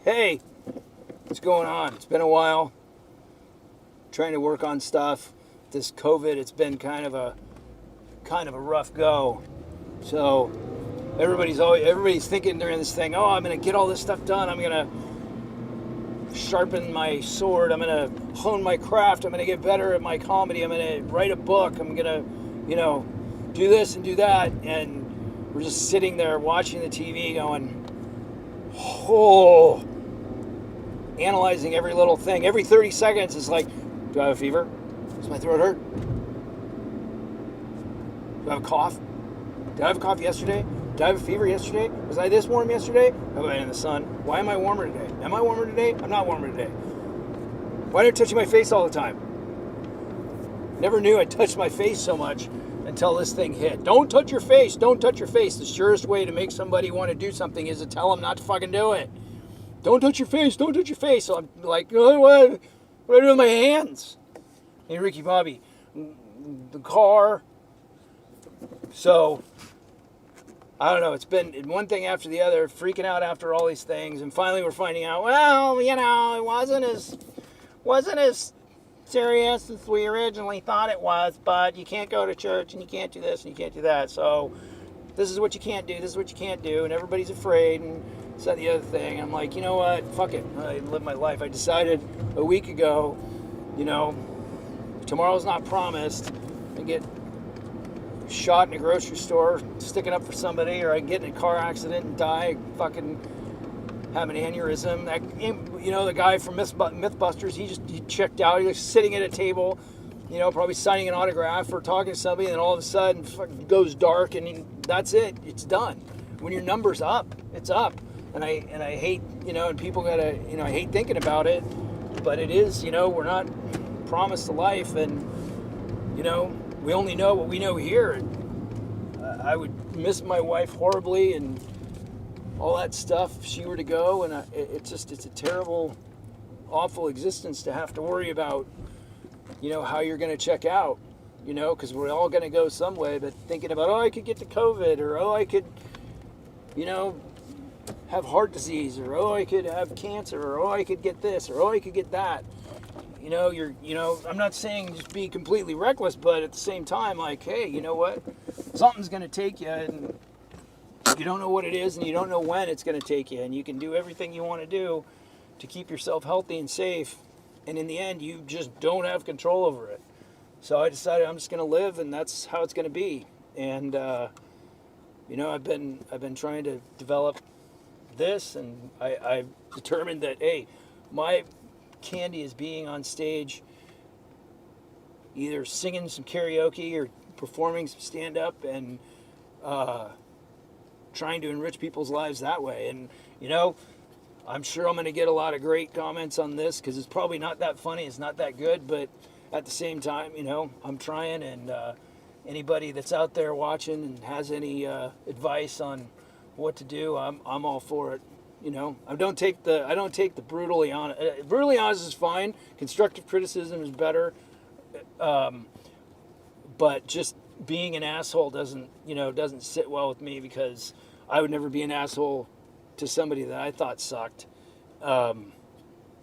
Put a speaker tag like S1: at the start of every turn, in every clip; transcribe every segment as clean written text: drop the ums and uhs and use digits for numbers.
S1: Hey, what's going on? It's been a while. Trying to work on stuff. This COVID, it's been kind of a rough go. So everybody's thinking during this thing, oh, I'm gonna get all this stuff done. I'm gonna sharpen my sword. I'm gonna hone my craft. I'm gonna get better at my comedy. I'm gonna write a book. I'm gonna, you know, do this and do that. And we're just sitting there watching the TV, going, oh, analyzing every little thing. Every 30 seconds is like, do I have a fever? Does my throat hurt? Do I have a cough? Did I have a cough yesterday? Did I have a fever yesterday? Was I this warm yesterday? Have I been in the sun? Why am I warmer today? Am I warmer today? I'm not warmer today. Why am I touching my face all the time? Never knew I touched my face so much until this thing hit. Don't touch your face. Don't touch your face. The surest way to make somebody want to do something is to tell them not to fucking do it. Don't touch your face. Don't touch your face. So I'm like, oh, what do I do with my hands? Hey, Ricky Bobby, the car. So, I don't know. It's been one thing after the other, freaking out after all these things, and finally we're finding out. Well, it wasn't as serious as we originally thought it was. But you can't go to church, and you can't do this, and you can't do that. So, this is what you can't do. This is what you can't do, and everybody's afraid, and this that, the other thing. I'm like, you know what? Fuck it. I live my life. I decided a week ago, tomorrow's not promised. I get shot in a grocery store sticking up for somebody, or I get in a car accident and die, fucking have an aneurysm. The guy from Mythbusters, he checked out. He was sitting at a table, probably signing an autograph or talking to somebody, and then all of a sudden fucking goes dark, and that's it. It's done. When your number's up, it's up. And I hate, and people gotta, I hate thinking about it, but it is, we're not promised a life, and we only know what we know here. I would miss my wife horribly and all that stuff if she were to go, and it's a terrible, awful existence to have to worry about, how you're going to check out, because we're all going to go some way, but thinking about, oh, I could get the COVID, or oh, I could, have heart disease, or oh, I could have cancer, or oh, I could get this, or oh, I could get that. I'm not saying just be completely reckless, but at the same time, like, hey, you know what? Something's going to take you, and you don't know what it is, and you don't know when it's going to take you, and you can do everything you want to do to keep yourself healthy and safe, and in the end, you just don't have control over it. So I decided I'm just going to live, and that's how it's going to be. And I've been trying to develop this, and I've determined that, hey, my candy is being on stage, either singing some karaoke or performing some stand-up, and trying to enrich people's lives that way. And I'm sure I'm going to get a lot of great comments on this, because it's probably not that funny, it's not that good, but at the same time, I'm trying, and anybody that's out there watching and has any advice on what to do, I'm all for it. I don't take the brutally honest. Brutally honest is fine. Constructive criticism is better. But just being an asshole doesn't sit well with me, because I would never be an asshole to somebody that I thought sucked. And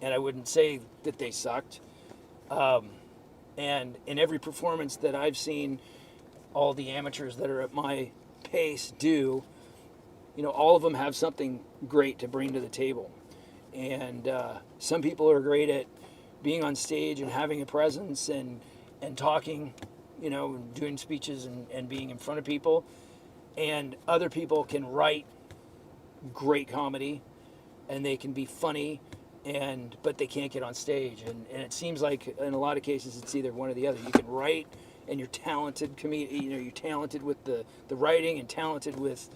S1: I wouldn't say that they sucked. And in every performance that I've seen all the amateurs that are at my pace do, all of them have something great to bring to the table. And some people are great at being on stage and having a presence and talking, and doing speeches and being in front of people. And other people can write great comedy, and they can be funny, but they can't get on stage. And it seems like in a lot of cases it's either one or the other. You can write, and you're talented you're talented with the writing, and talented with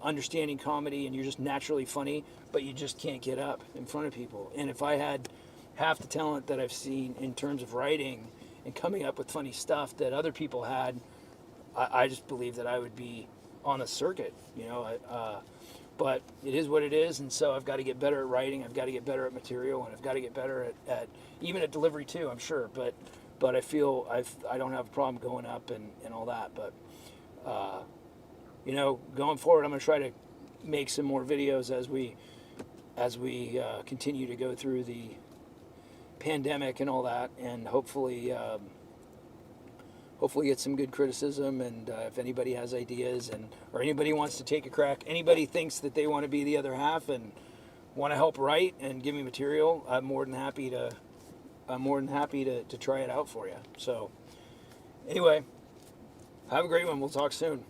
S1: understanding comedy, and you're just naturally funny, but you just can't get up in front of people. And if I had half the talent that I've seen in terms of writing and coming up with funny stuff that other people had, I just believe that I would be on a circuit, but it is what it is, and so I've got to get better at writing, I've got to get better at material, and I've got to get better at even at delivery too, I'm sure, but I feel I don't have a problem going up and all that, but going forward, I'm going to try to make some more videos as we as we continue to go through the pandemic and all that, and hopefully get some good criticism. And if anybody has ideas or anybody wants to take a crack, anybody thinks that they want to be the other half and want to help write and give me material, I'm more than happy to try it out for you. So anyway, have a great one. We'll talk soon.